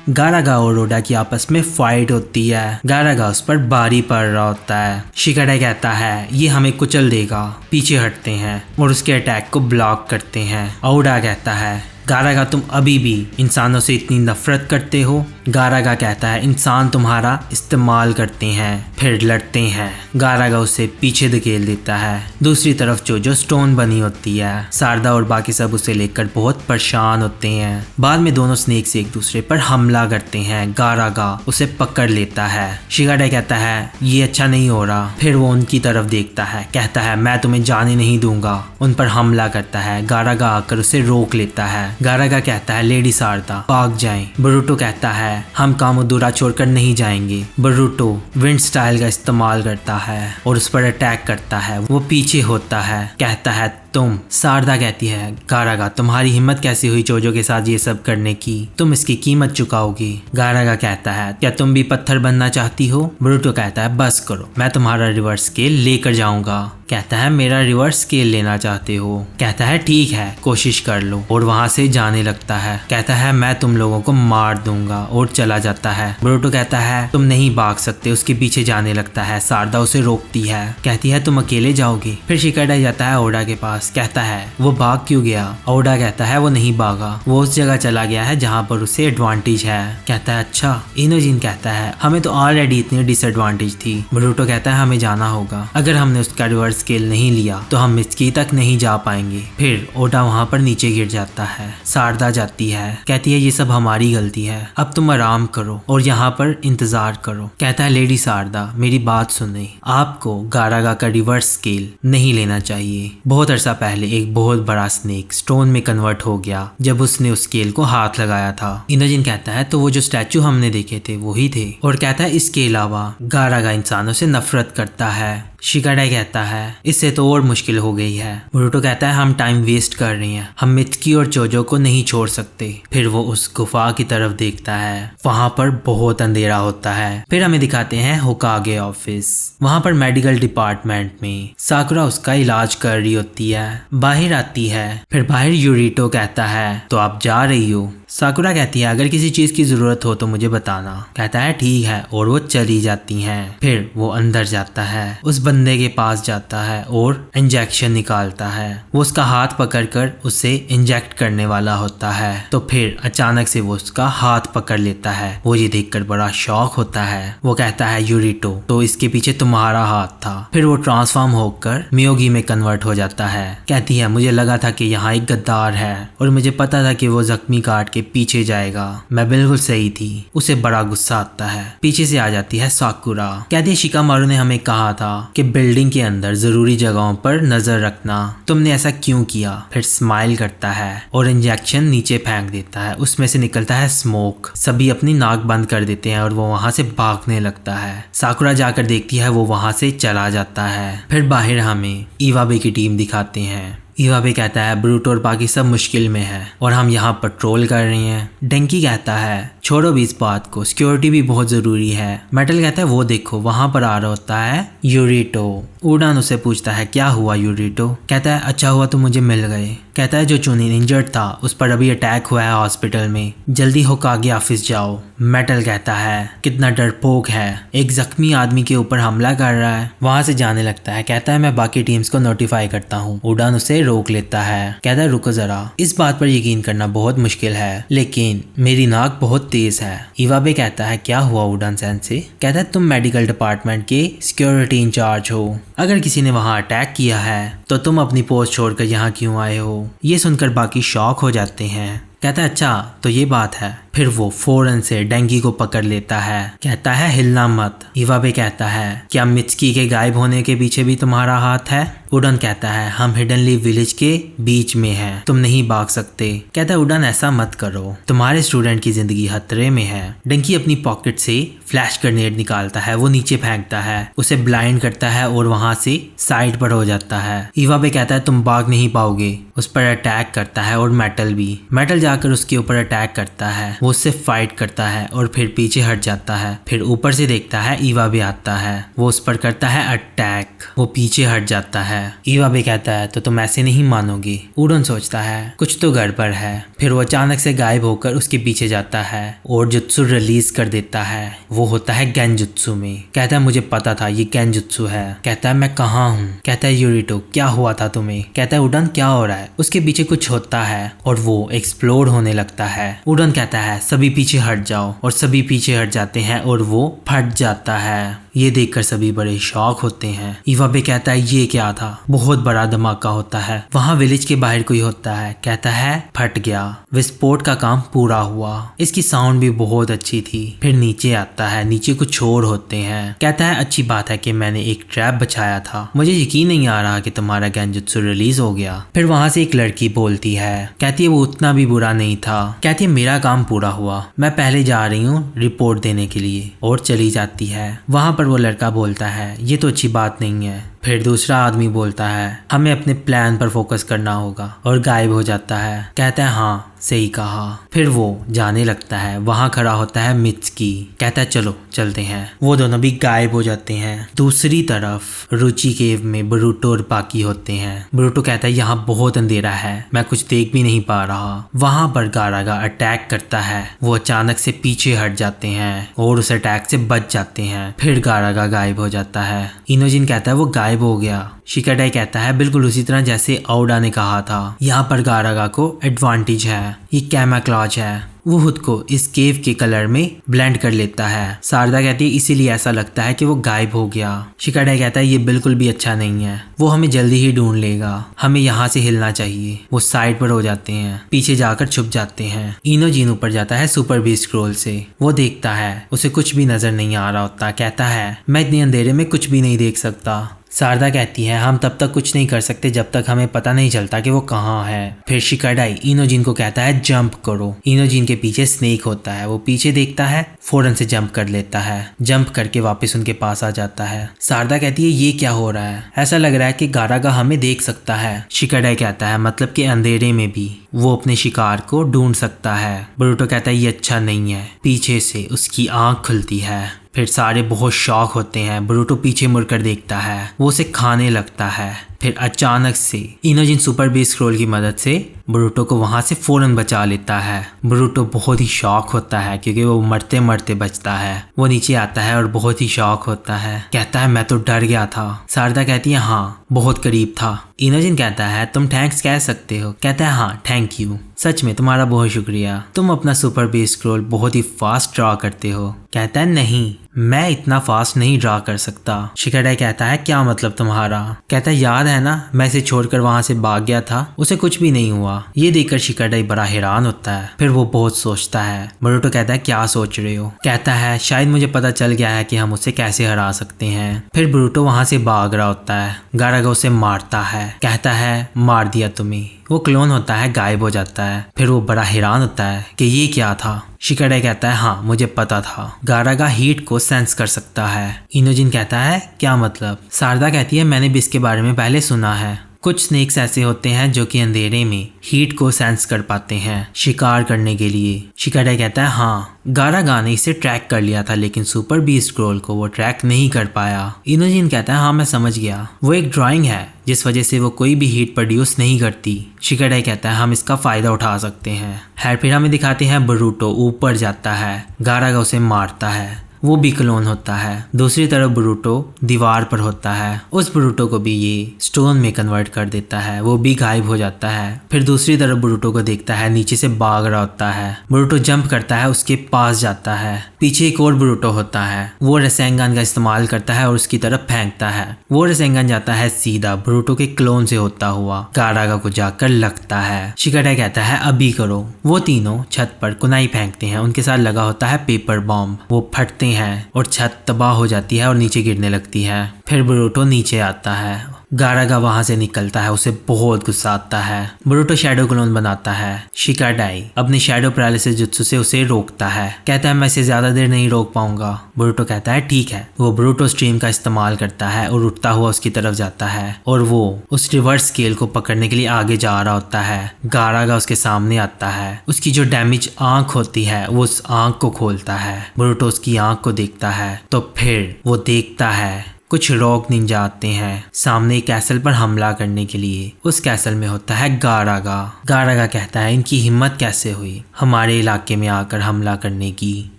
गारागा और ओडा की आपस में फाइट होती है। गारागा उस पर भारी पड़ रहा होता है। शिकाडा कहता है ये हमें कुचल देगा। पीछे हटते हैं और उसके अटैक को ब्लॉक करते हैं। ओडा कहता है गारागा तुम अभी भी इंसानों से इतनी नफरत करते हो। गारागा कहता है इंसान तुम्हारा इस्तेमाल करते हैं फिर लड़ते हैं। गारागा उसे पीछे धकेल देता है। दूसरी तरफ जो स्टोन बनी होती है। सारदा और बाकी सब उसे लेकर बहुत परेशान होते हैं। बाद में दोनों स्नेक्स एक दूसरे पर हमला करते हैं। गारागा उसे पकड़ लेता है। शिकाडा कहता है ये अच्छा नहीं हो रहा। फिर वो उनकी तरफ देखता है, कहता है मैं तुम्हें जाने नहीं दूंगा। उन पर हमला करता है। गारागा आकर उसे रोक लेता है। गारागा कहता है लेडी सारदा भाग जाएं। बोरुटो कहता है हम कामोदोरा छोड़कर नहीं जाएंगे। बोरुटो विंड स्टाइल का इस्तेमाल करता है और उस पर अटैक करता है। वो पीछे होता है, कहता है तुम। सारदा कहती है गारागा तुम्हारी हिम्मत कैसी हुई चोजो के साथ ये सब करने की, तुम इसकी कीमत चुकाओगी। गारागा कहता है क्या तुम भी पत्थर बनना चाहती हो। बोरुटो कहता है बस करो मैं तुम्हारा रिवर्स स्केल लेकर जाऊंगा। कहता है मेरा रिवर्स स्केल लेना चाहते हो। कहता है ठीक है कोशिश कर लो और वहां से जाने लगता है। कहता है मैं तुम लोगों को मार दूंगा और चला जाता है। बोरुटो कहता है तुम नहीं भाग सकते। उसके पीछे जाने लगता है। सारदा उसे रोकती है, कहती है तुम अकेले जाओगे। फिर शिकाडा जाता है ओडा के पास, कहता है वो भाग क्यों गया। ओडा कहता है वो नहीं भागा, वो उस जगह चला गया है जहाँ पर उसे एडवांटेज है। कहता है अच्छा। इनोजिन कहता है हमें तो ऑलरेडी इतनी डिसएडवांटेज थी। बोरुटो कहता है हमें जाना होगा। अगर हमने उसका रिवर्स स्केल नहीं लिया तो हम मित्सुकी तक नहीं जा पाएंगे। फिर ओडा वहाँ पर नीचे गिर जाता है। सारदा जाती है, कहती है ये सब हमारी गलती है, अब तुम आराम करो और यहाँ पर इंतजार करो। कहता है लेडी सारदा मेरी बात सुने, आपको गारागा का रिवर्स स्केल नहीं लेना चाहिए। बहुत अरसा पहले एक बहुत बड़ा स्नेक स्टोन में कन्वर्ट हो गया जब उसने उस स्केल को हाथ लगाया था। इनोजिन कहता है तो वो जो स्टैचू हमने देखे थे वही थे। और कहता है इसके अलावा गारागा इंसानों से नफरत करता है। शिकाडा कहता है इससे तो और मुश्किल हो गई है। बोरुटो कहता है हम टाइम वेस्ट कर रहे हैं, हम मित्सुकी और चोजो को नहीं छोड़ सकते। फिर वो उस गुफा की तरफ देखता है, वहां पर बहुत अंधेरा होता है। फिर हमें दिखाते हैं होकागे ऑफिस। वहां पर मेडिकल डिपार्टमेंट में साकुरा उसका इलाज कर रही होती है। बाहर आती है, फिर बाहर यूरिटो कहता है तो आप जा रही हो। साकुरा कहती है अगर किसी चीज की जरूरत हो तो मुझे बताना। कहता है ठीक है और वो चली जाती हैं। फिर वो अंदर जाता है, उस बंदे के पास जाता है और इंजेक्शन निकालता है। वो उसका हाथ पकड़कर उसे इंजेक्ट करने वाला होता है तो फिर अचानक से वो उसका हाथ पकड़ लेता है। वो ये देखकर बड़ा शॉक होता है। वो कहता है यूरिटो तो इसके पीछे तुम्हारा हाथ था। फिर वो ट्रांसफॉर्म होकर मियोगी में कन्वर्ट हो जाता है। कहती है मुझे लगा था कि यहाँ एक गद्दार है और मुझे पता था कि वो जख्मी काट के पीछे जाएगा, मैं बिल्कुल सही थी। उसे बड़ा गुस्सा आता है। पीछे से आ जाती है साकुरा, कहती है शिकामारू ने हमें कहा था कि बिल्डिंग के अंदर जरूरी जगहों पर नजर रखना, तुमने ऐसा क्यों किया। फिर स्माइल करता है और इंजेक्शन नीचे फेंक देता है। उसमें से निकलता है स्मोक। सभी अपनी नाक बंद कर देते हैं और वो वहां से भागने लगता है। साकुरा जाकर देखती है, वो वहां से चला जाता है। फिर बाहर हमें इवाबे की टीम दिखाते हैं। इवाबे कहता है ब्रूटो और बाकी सब मुश्किल में है और हम यहाँ पेट्रोल कर रहे हैं। डेंकी कहता है छोड़ो भी इस बात को, सिक्योरिटी भी बहुत जरूरी है। मेटल कहता है वो देखो वहां पर आ रहा होता है यूरिटो। उडान उससे पूछता है क्या हुआ यूरिटो। कहता है अच्छा हुआ तो मुझे मिल गए। कहता है जो चुनिन इंजर्ड था उस पर अभी अटैक हुआ है हॉस्पिटल में, जल्दी होकागे ऑफिस जाओ। मेटल कहता है कितना डरपोक है, एक जख्मी आदमी के ऊपर हमला कर रहा है। वहां से जाने लगता है। कहता है मैं बाकी टीम्स को नोटिफाई करता हूँ। उडान उसे रोक लेता है। कहता है रुको जरा, इस बात पर यकीन करना बहुत मुश्किल है लेकिन मेरी नाक बहुत तेज है। इवाबे कहता है क्या हुआ उडान सेंसे। कहता है तुम मेडिकल डिपार्टमेंट के सिक्योरिटी इंचार्ज हो, अगर किसी ने वहां अटैक किया है तो तुम अपनी पोस्ट छोड़कर यहाँ क्यों आए हो। ये सुनकर बाकी शॉक हो जाते हैं। कहता है अच्छा तो ये बात है। फिर वो फौरन से डेंगी को पकड़ लेता है। कहता है हिलना मत। इवाबे कहता है क्या मित्सुकी के गायब होने के पीछे भी तुम्हारा हाथ है। उडान कहता है हम हिडनली विलेज के बीच में हैं, तुम नहीं भाग सकते। कहता है उडान ऐसा मत करो, तुम्हारे स्टूडेंट की जिंदगी खतरे में है। डेंकी अपनी पॉकेट से फ्लैश ग्रेनेड निकालता है, वो नीचे फेंकता है, उसे ब्लाइंड करता है और वहां से साइड पर हो जाता है। इवाबे कहता है तुम भाग नहीं पाओगे। उस पर अटैक करता है और मेटल भी। मेटल जाकर उसके ऊपर अटैक करता है। वो उससे फाइट करता है और फिर पीछे हट जाता है। फिर ऊपर से देखता है ईवा भी आता है, वो उस पर करता है अटैक, वो पीछे हट जाता है। ईवा भी कहता है तो तुम ऐसे नहीं मानोगी। उडन सोचता है कुछ तो गड़बड़ है। फिर वो अचानक से गायब होकर उसके पीछे जाता है और जुत्सु रिलीज कर देता है। वो होता है गेंजुत्सु में। कहता है मुझे पता था ये गेंजुत्सु है। कहता है मैं कहाँ हूँ। कहता है यूरिटो क्या हुआ था तुम्हें। कहता है उडन क्या हो रहा है। उसके पीछे कुछ होता है और वो एक्सप्लोड होने लगता है। उडन कहता है सभी पीछे हट जाओ और सभी पीछे हट जाते हैं और वो फट जाता है। ये देखकर सभी बड़े शॉक होते हैं। ईवा भी कहता है ये क्या था। बहुत बड़ा धमाका होता है। वहाँ विलेज के बाहर कोई होता है। कहता है फट गया, विस्फोट का काम पूरा हुआ। इसकी साउंड भी बहुत अच्छी थी। फिर नीचे आता है, नीचे कुछ और होते हैं। कहता है अच्छी बात है कि मैंने एक ट्रैप बचाया था। मुझे यकीन नहीं आ रहा कि तुम्हारा गेंजुत्सु रिलीज हो गया। फिर वहाँ से एक लड़की बोलती है, कहती है वो उतना भी बुरा नहीं था। कहती है मेरा काम पूरा हुआ, मैं पहले जा रही हूँ रिपोर्ट देने के लिए, और चली जाती है। वहाँ पर वो लड़का बोलता है ये तो अच्छी बात नहीं है। फिर दूसरा आदमी बोलता है हमें अपने प्लान पर फोकस करना होगा, और गायब हो जाता है। कहता है हाँ सही कहा। फिर वो जाने लगता है। वहां खड़ा होता है मित्सुकी। कहता है चलो चलते हैं। वो दोनों भी गायब हो जाते हैं। दूसरी तरफ रुचि केव में बरूटो और बाकी होते हैं। बरूटो कहता है यहाँ बहुत अंधेरा है, मैं कुछ देख भी नहीं पा रहा। वहां पर गारागा अटैक करता है। वो अचानक से पीछे हट जाते हैं और उस अटैक से बच जाते हैं। फिर गारागा गायब हो जाता है। इनोजिन कहता है वो गायब हो गया। शिकाडाई कहता है बिल्कुल उसी तरह जैसे ओडा ने कहा था। यहाँ पर गारागा को एडवांटेज है, ये कैमोफ्लेज है। वो खुद को इस केव के कलर में ब्लेंड कर लेता है। शारदा कहती है इसीलिए ऐसा लगता है कि वो गायब हो गया। शिकाडाई कहता है ये बिल्कुल भी अच्छा नहीं है, वो हमें जल्दी ही ढूंढ लेगा, हमें यहाँ से हिलना चाहिए। वो साइड पर हो जाते हैं, पीछे जाकर छुप जाते हैं। इनोजिन ऊपर जाता है सुपर बीस्ट स्क्रॉल से। वो देखता है उसे कुछ भी नजर नहीं आ रहा होता। कहता है मैं इतने अंधेरे में कुछ भी नहीं देख सकता। शारदा कहती है हम तब तक कुछ नहीं कर सकते जब तक हमें पता नहीं चलता कि वो कहाँ है। फिर शिकाडाई इनोजिन को कहता है जंप करो। इनोजिन के पीछे स्नेक होता है। वो पीछे देखता है, फौरन से जंप कर लेता है। जंप करके वापस उनके पास आ जाता है। शारदा कहती है ये क्या हो रहा है, ऐसा लग रहा है कि गारागा हमें देख सकता है। शिकाडाई कहता है मतलब कि अंधेरे में भी वो अपने शिकार को ढूंढ सकता है। बरूटो कहता है ये अच्छा नहीं है। पीछे से उसकी आंख खुलती है। फिर सारे बहुत शॉक होते हैं। बरूटो पीछे मुड़कर देखता है, वो उसे खाने लगता है। फिर अचानक से इनोजिन सुपर बेस स्क्रॉल की मदद से बरूटो को वहां से फौरन बचा लेता है। बरूटो बहुत ही शॉक होता है क्योंकि वो मरते मरते बचता है। वो नीचे आता है और बहुत ही शॉक होता है। कहता है मैं तो डर गया था। शारदा कहती है हाँ बहुत करीब था। इनोजिन कहता है तुम थैंक्स कह सकते हो। कहता है हाँ थैंक यू, सच में तुम्हारा बहुत शुक्रिया। तुम अपना सुपर बेस स्क्रॉल बहुत ही फास्ट ड्रॉ करते हो। कहता है नहीं मैं इतना फास्ट नहीं ड्रॉ कर सकता। शिकाडाई कहता है क्या मतलब तुम्हारा। कहता है याद है ना मैं इसे छोड़कर वहां से भाग गया था, उसे कुछ भी नहीं हुआ। ये देखकर शिकाडाई बड़ा हैरान होता है। फिर वो बहुत सोचता है। बरूटो कहता है क्या सोच रहे हो। कहता है शायद मुझे पता चल गया है कि हम उसे कैसे हरा सकते हैं। फिर बरूटो वहां से भाग रहा होता है। गारागा उसे मारता है। कहता है मार दिया तुम्हें। वो क्लोन होता है, गायब हो जाता है। फिर वो बड़ा हैरान होता है कि ये क्या था। शिकाडाई कहता है हाँ मुझे पता था, गारागा हीट को सेंस कर सकता है। इनोजिन कहता है क्या मतलब। शारदा कहती है मैंने भी इसके बारे में पहले सुना है। कुछ स्नेक्स ऐसे होते हैं जो कि अंधेरे में हीट को सेंस कर पाते हैं शिकार करने के लिए। शिकाडाई कहता है हाँ गारागा ने इसे ट्रैक कर लिया था लेकिन सुपर बीस्ट स्क्रॉल को वो ट्रैक नहीं कर पाया। इनोजिन कहता है हाँ मैं समझ गया, वो एक ड्राइंग है जिस वजह से वो कोई भी हीट प्रोड्यूस नहीं करती। शिकाडाई कहता है हम इसका फायदा उठा सकते हैं। फिर हमें दिखाते हैं बरूटो ऊपर जाता है, गारागा उसे मारता है, वो भी क्लोन होता है। दूसरी तरफ बरूटो दीवार पर होता है, उस बरूटो को भी ये स्टोन में कन्वर्ट कर देता है, वो भी गायब हो जाता है। फिर दूसरी तरफ बरूटो को देखता है, नीचे से भाग रहा होता है। बरूटो जंप करता है, उसके पास जाता है। पीछे एक और बरूटो होता है, वो रसेंगन का इस्तेमाल करता है और उसकी तरफ फेंकता है। वो रसेंगन जाता है सीधा बरूटो के क्लोन से होता हुआ गारागा को जाकर लगता है। शिकाडाई कहता है अभी करो। वो तीनों छत पर कुनाई फेंकते हैं, उनके साथ लगा होता है पेपर बॉम्ब। वो फटते हैं और छत तबाह हो जाती है और नीचे गिरने लगती है। फिर बरूटो नीचे आता है, गारागा वहां से निकलता है, उसे बहुत गुस्सा आता है। बोरुटो शैडो क्लोन बनाता है। शिकाडाई अपने शैडो पैरालिसिस जुत्सु से उसे रोकता है, कहता है मैं इसे ज्यादा देर नहीं रोक पाऊंगा। बोरुटो कहता है ठीक है। वो बोरुटो स्ट्रीम का इस्तेमाल करता है और उठता हुआ उसकी तरफ जाता है और वो उस रिवर्स स्केल को पकड़ने के लिए आगे जा रहा होता है। गारागा उसके सामने आता है। उसकी जो डैमेज आंख होती है वो उस आंख को खोलता है। बोरुटो उसकी आंख को देखता है तो फिर वो देखता है कुछ रॉक निंजा आते हैं सामने कैसल पर हमला करने के लिए। उस कैसल में होता है गारागा। गारागा कहता है इनकी हिम्मत कैसे हुई हमारे इलाके में आकर हमला करने की।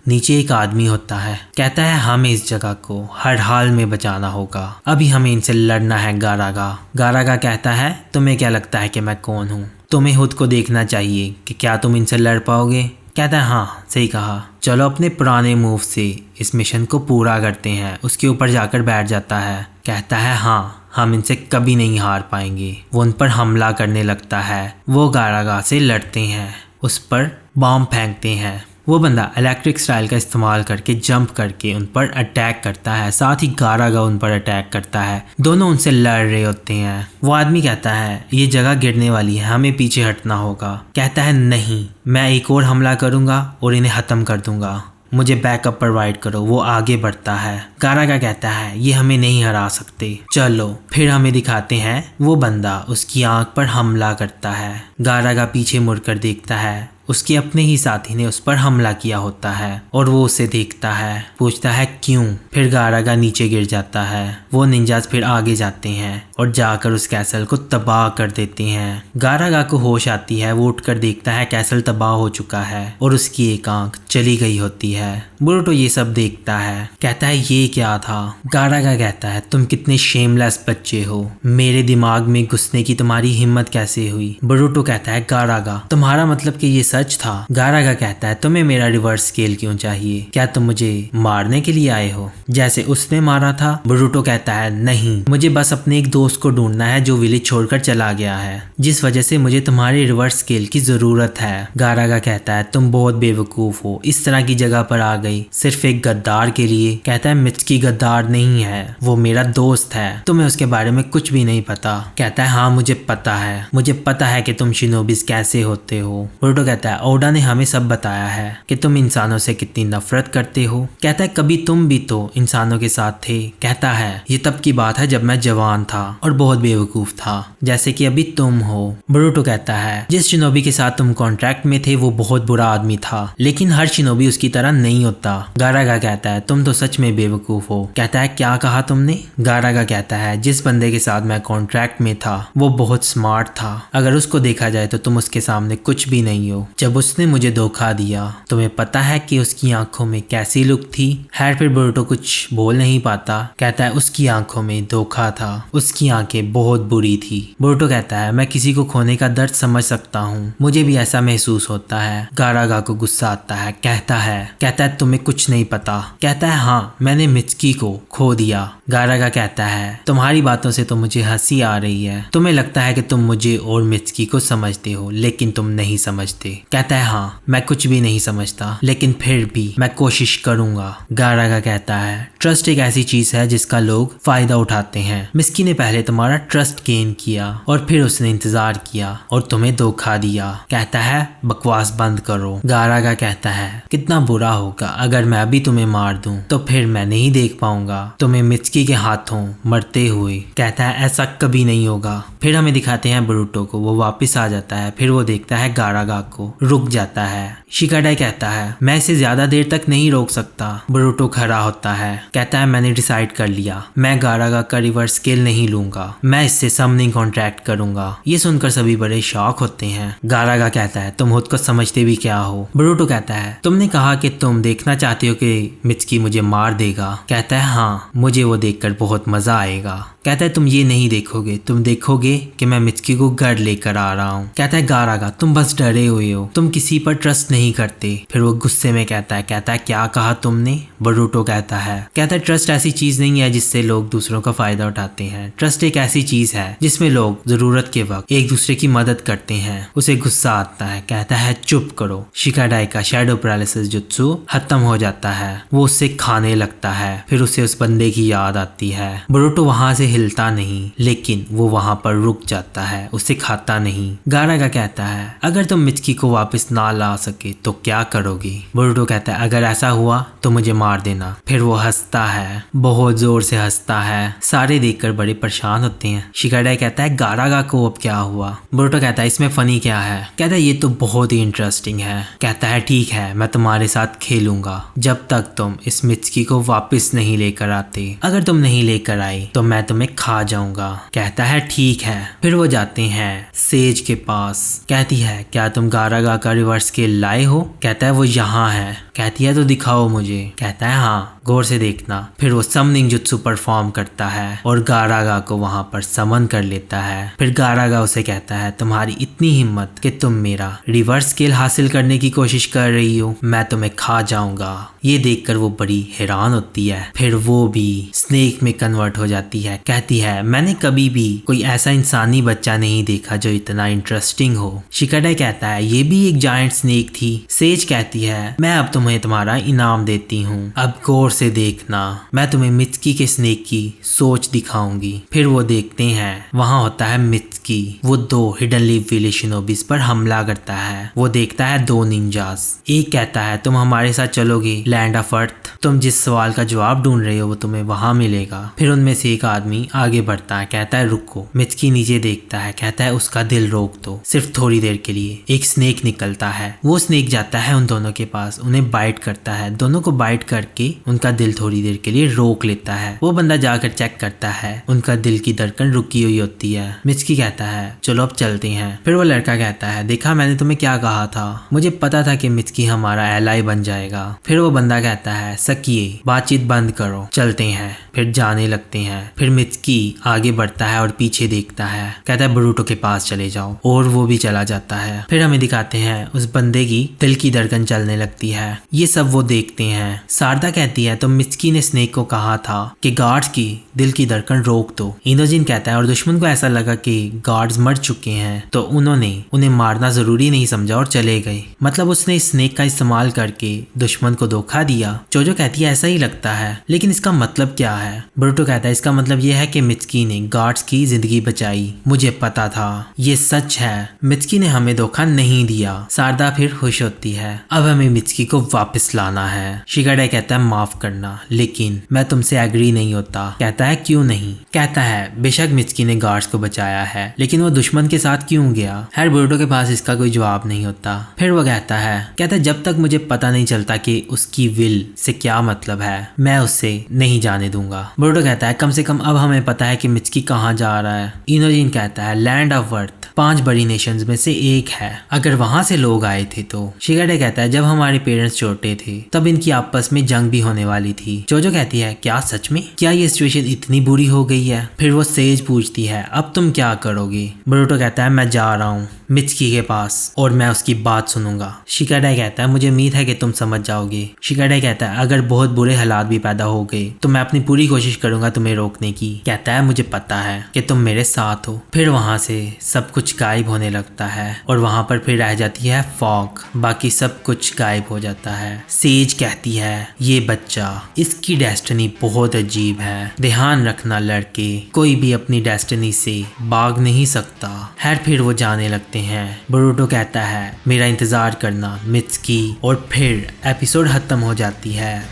नीचे एक आदमी होता है, कहता है हमें इस जगह को हर हाल में बचाना होगा, अभी हमें इनसे लड़ना है। गारागा गारागा कहता है तुम्हें क्या लगता है कि मैं कौन हूँ? तुम्हें खुद को देखना चाहिए कि क्या तुम इनसे लड़ पाओगे। कहता है हाँ सही कहा, चलो अपने पुराने मूव से इस मिशन को पूरा करते हैं। उसके ऊपर जाकर बैठ जाता है, कहता है हाँ हम इनसे कभी नहीं हार पाएंगे। वो उन पर हमला करने लगता है। वो गारागा से लड़ते हैं, उस पर बॉम्ब फेंकते हैं। वो बंदा इलेक्ट्रिक स्टाइल का इस्तेमाल करके जंप करके उन पर अटैक करता है, साथ ही गारागा उन पर अटैक करता है। दोनों उनसे लड़ रहे होते हैं। वो आदमी कहता है ये जगह गिरने वाली है, हमें पीछे हटना होगा। कहता है नहीं, मैं एक और हमला करूंगा और इन्हें खत्म कर दूंगा, मुझे बैकअप प्रोवाइड करो। वो आगे बढ़ता है। गारागा कहता है ये हमें नहीं हरा सकते, चलो। फिर हमें दिखाते हैं वो बंदा उसकी आंख पर हमला करता है। गारागा पीछे मुड़कर देखता है, उसके अपने ही साथी ने उस पर हमला किया होता है और वो उसे देखता है, पूछता है क्यों। फिर गारागा नीचे गिर जाता है। वो निंजास फिर आगे जाते हैं और जाकर उस कैसल को तबाह कर देते हैं। गारागा को होश आती है। वो उठकर देखता है कैसल तबाह हो चुका है और उसकी एक आंख चली गई होती है। बोरुटो ये सब देखता है, कहता है ये क्या था। गारागा कहता है तुम कितने शेमलेस बच्चे हो, मेरे दिमाग में घुसने की तुम्हारी हिम्मत कैसे हुई। बोरुटो कहता है गारागा तुम्हारा मतलब कि ये सच था। गारागा कहता है तुम्हें मेरा रिवर्स स्केल क्यों चाहिए, क्या तुम मुझे मारने के लिए आए हो जैसे उसने मारा था। बोरुटो कहता है नहीं, मुझे बस अपने एक दोस्त को ढूंढना है जो विलेज छोड़कर चला गया है, जिस वजह से मुझे तुम्हारे रिवर्स स्केल की जरूरत है। गारागा कहता है तुम बहुत बेवकूफ हो, इस तरह की जगह पर आ गई सिर्फ एक गद्दार के लिए। कहता है मित्सुकी गद्दार नहीं है, वो मेरा दोस्त है, तुम्हें उसके बारे में कुछ भी नहीं पता। कहता है हाँ मुझे पता है, मुझे पता है कि तुम शिनोबिस कैसे होते हो। बोरुटो कहता है ओडा ने हमें सब बताया है कि तुम इंसानों से कितनी नफरत करते हो। कहता है कभी तुम भी तो इंसानों के साथ थे। कहता है ये तब की बात है जब मैं जवान था और बहुत बेवकूफ था, जैसे कि अभी तुम हो। बोरुटो कहता है जिस शिनोबी के साथ तुम कॉन्ट्रैक्ट में थे वो बहुत बुरा आदमी था, लेकिन हर शिनोबी उसकी तरह नहीं होता। गारागा कहता है तुम तो सच में बेवकूफ हो। कहता है क्या कहा तुमने। गारागा कहता है जिस बंदे के साथ मैं कॉन्ट्रैक्ट में था वो बहुत स्मार्ट था, अगर उसको देखा जाए तो तुम उसके सामने कुछ भी नहीं हो। जब उसने मुझे धोखा दिया तुम्हें पता है कि उसकी आंखों में कैसी लुक थी। खैर फिर बोरुटो कुछ बोल नहीं पाता। कहता है उसकी आंखों में धोखा था, उसकी आंखें बहुत बुरी थी। बोरुटो कहता है मैं किसी को खोने का दर्द समझ सकता हूँ, मुझे भी ऐसा महसूस होता है। गारागा को गुस्सा आता है। कहता है तुम्हें कुछ नहीं पता। कहता है हाँ मैंने मित्सुकी को खो दिया। गारागा कहता है तुम्हारी बातों से तो मुझे हंसी आ रही है, तुम्हें लगता है कि तुम मुझे और मित्सुकी को समझते हो लेकिन तुम नहीं समझते। कहता है हाँ मैं कुछ भी नहीं समझता, लेकिन फिर भी मैं कोशिश करूंगा। गारागा कहता है ट्रस्ट एक ऐसी चीज है जिसका लोग फायदा उठाते हैं। मित्सुकी ने पहले तुम्हारा ट्रस्ट गेन किया और फिर उसने इंतजार किया और तुम्हें धोखा दिया। कहता है बकवास बंद करो। गारागा कहता है कितना बुरा होगा अगर मैं अभी तुम्हें मार दूं, तो फिर मैं नहीं देख पाऊंगा तुम्हें मित्सुकी के हाथों मरते हुए। कहता है ऐसा कभी नहीं होगा। फिर हमें दिखाते हैं बोरुटो को, वो वापस आ जाता है। फिर वो देखता है गारागा को, रुक जाता है। शिकाडाई कहता है मैं इसे ज्यादा देर तक नहीं रोक सकता। बोरुटो खड़ा होता है, कहता है मैंने डिसाइड कर लिया, मैं गारागा का रिवर्स स्केल नहीं लूंगा, मैं इससे समनिंग कॉन्ट्रैक्ट करूंगा। ये सुनकर सभी बड़े शॉक होते हैं। गारागा कहता है तुम खुद को समझते भी क्या हो। बोरुटो कहता है तुमने कहा कि तुम देखना चाहते हो कि मित्सुकी मुझे मार देगा। कहता है हाँ मुझे वो देखकर बहुत मजा आएगा। कहता है तुम ये नहीं देखोगे, तुम देखोगे कि मैं मित्सुकी को घर लेकर आ रहा हूँ। कहता है गारागा तुम बस डरे हुए हो, तुम किसी पर ट्रस्ट नहीं करते। फिर वो गुस्से में कहता है क्या कहा तुमने। बोरुटो कहता है ट्रस्ट ऐसी चीज नहीं है जिससे लोग दूसरों का फायदा उठाते हैं, ट्रस्ट एक ऐसी चीज है जिसमें लोग जरूरत के वक्त एक दूसरे की मदद करते हैं। उसे गुस्सा आता है, कहता है चुप करो। शिकाडाई का शैडो पैरालिसिस जुत्सु खत्म हो जाता है। वो उससे खाने लगता है। फिर उसे उस बंदे की याद आती है। बोरुटो वहां से हिलता नहीं, लेकिन वो वहाँ पर रुक जाता है, उसे खाता नहीं। गारागा कहता है अगर तुम मिचकी को वापस ना ला सके तो क्या करोगे? बोरुटो कहता है अगर ऐसा हुआ तो मुझे मार देना। फिर वो हंसता है, बहुत जोर से हंसता है। सारे देखकर बड़े परेशान होते हैं। शिकाडाई कहता है गारागा को अब क्या हुआ? बोरुटो कहता है इसमें फनी क्या है? कहता है ये तो बहुत ही इंटरेस्टिंग है। कहता है ठीक है, मैं तुम्हारे साथ खेलूंगा जब तक तुम इस मिचकी को वापस नहीं लेकर आते। अगर तुम नहीं लेकर आई तो मैं तुम्हें खा जाऊंगा। कहता है ठीक है। फिर वो जाते हैं सेज के पास। कहती है क्या तुम गारागा का रिवर्स स्केल लाए हो? कहता है वो यहाँ है। कहती है तो दिखाओ मुझे। कहता है हाँ, गौर से देखना। फिर वो समनिंग जुत्सु परफॉर्म करता है और गारागा को वहां पर समन कर लेता है। फिर गारागा उसे कहता है तुम्हारी इतनी हिम्मत कि तुम मेरा रिवर्स स्केल हासिल करने की कोशिश कर रही हो, मैं तुम्हें खा जाऊंगा। ये देखकर वो बड़ी हैरान होती है। फिर वो भी स्नेक में कन्वर्ट हो जाती है। कहती है मैंने कभी भी कोई ऐसा इंसानी बच्चा नहीं देखा जो इतना इंटरेस्टिंग हो। शिकाडाई कहता है ये भी एक जायंट स्नेक थी। सेज कहती है मैं अब तुम्हें तुम्हारा इनाम देती हूँ, अब गौर से देखना, मैं तुम्हें मिचकी के स्नेक की सोच दिखाऊंगी। फिर वो देखते हैं वहां होता है मिचकी। वो 2 हिडन लीफ विलेज शिनोबिस पर हमला करता है। वो देखता है 2 निंजास। एक कहता है तुम हमारे साथ चलोगे लैंड ऑफ अर्थ, तुम जिस सवाल का जवाब ढूंढ रहे हो वो तुम्हें वहां मिलेगा। फिर उनमें से एक आदमी आगे बढ़ता है, कहता है रुको। मिचकी नीचे देखता है, कहता है उसका दिल रोक दो, सिर्फ थोड़ी देर के लिए। एक स्नेक निकलता है। वो स्नेक जाता है उन दोनों के पास, उन्हें बाइट करता है। दोनों को बाइट करके उनका दिल थोड़ी देर के लिए रोक लेता है। वो बंदा जाकर चेक करता है, उनका दिल की धड़कन रुकी हुई होती है। मिचकी कहता है चलो अब चलते हैं। फिर वो लड़का कहता है देखा मैंने तुम्हें क्या कहा था, मुझे पता था कि मिचकी हमारा एलाई बन जाएगा। फिर वो बंदा कहता है सकिए, बातचीत बंद करो, चलते हैं। फिर जाने लगते हैं। फिर मिचकी आगे बढ़ता है और पीछे देखता है, कहता है बोरुटो के पास चले जाओ, और वो भी चला जाता है। फिर हमें दिखाते हैं उस बंदे की दिल की धड़कन चलने लगती है। ये सब वो देखते हैं। सारदा कहती है तो मिचकी ने स्नेक को कहा था कि गार्ड्स की दिल की धड़कन रोक दो। इनोजिन कहता है और दुश्मन को ऐसा लगा कि गार्ड्स मर चुके हैं तो उन्होंने उन्हें मारना जरूरी नहीं समझा और चले गए। मतलब उसने स्नेक का इस्तेमाल करके दुश्मन को धोखा दिया। जोजो कहती है ऐसा ही लगता है, लेकिन इसका मतलब क्या है? बोरुटो कहता है इसका मतलब यह है कि मिचकी ने गार्ड्स की जिंदगी बचाई। मुझे पता था, ये सच है, मिचकी ने हमें धोखा नहीं दिया। सारदा फिर खुश होती है। अब हमें मिचकी को वापस लाना है। शिकाडाई कहता है माफ करना, लेकिन मैं तुमसे एग्री नहीं होता। कहता है क्यों नहीं? कहता है बेशक मिचकी ने गार्ड्स को बचाया है, लेकिन वो दुश्मन के साथ क्यों गया? खैर बोरुटो के पास इसका कोई जवाब नहीं होता। फिर वो कहता है जब तक मुझे पता नहीं चलता कि उसकी विल से क्या मतलब है, मैं उससे नहीं जाने दूंगा। बोरुटो कहता है कम से कम अब हमें पता है कि मिचकी कहाँ जा रहा है। इनोजिन कहता है लैंड ऑफ अर्थ 5 बड़ी नेशंस में से एक है, अगर वहां से लोग आए थे तो। शिकाडाई कहता है जब हमारे पेरेंट्स छोटे थे तब इनकी आपस में जंग भी होने वाली थी। जोजो कहती है क्या सच में? क्या ये सिचुएशन इतनी बुरी हो गई है? फिर वो सेज पूछती है अब तुम क्या करोगे? बोरुटो कहता है मैं जा रहा हूँ मिचकी के पास और मैं उसकी बात सुनूंगा। शिकाडाई कहता है मुझे उम्मीद है कि तुम समझ जाओगे। शिकाडाई कहता है अगर बहुत बुरे हालात भी पैदा हो गए तो मैं अपनी पूरी कोशिश करूंगा तुम्हें रोकने की। कहता है मुझे पता है कि तुम मेरे साथ हो। फिर वहां से सब कुछ गायब होने लगता है और वहां पर फिर रह जाती है फॉग, बाकी सब कुछ गायब हो जाता है। सेज कहती है ये बच्चा, इसकी डेस्टिनी बहुत अजीब है, ध्यान रखना लड़के, कोई भी अपनी डेस्टिनी से भाग नहीं सकता। खैर फिर वो जाने लगते हैं। बोरुटो कहता है मेरा इंतजार करना मिचकी, और फिर एपिसोड खत्म हो जाती है।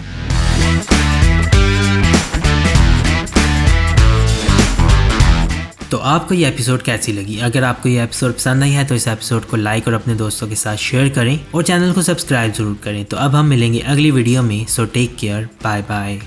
तो आपको ये एपिसोड कैसी लगी? अगर आपको ये एपिसोड पसंद नहीं है तो इस एपिसोड को लाइक और अपने दोस्तों के साथ शेयर करें और चैनल को सब्सक्राइब जरूर करें। तो अब हम मिलेंगे अगली वीडियो में। So take care, bye bye.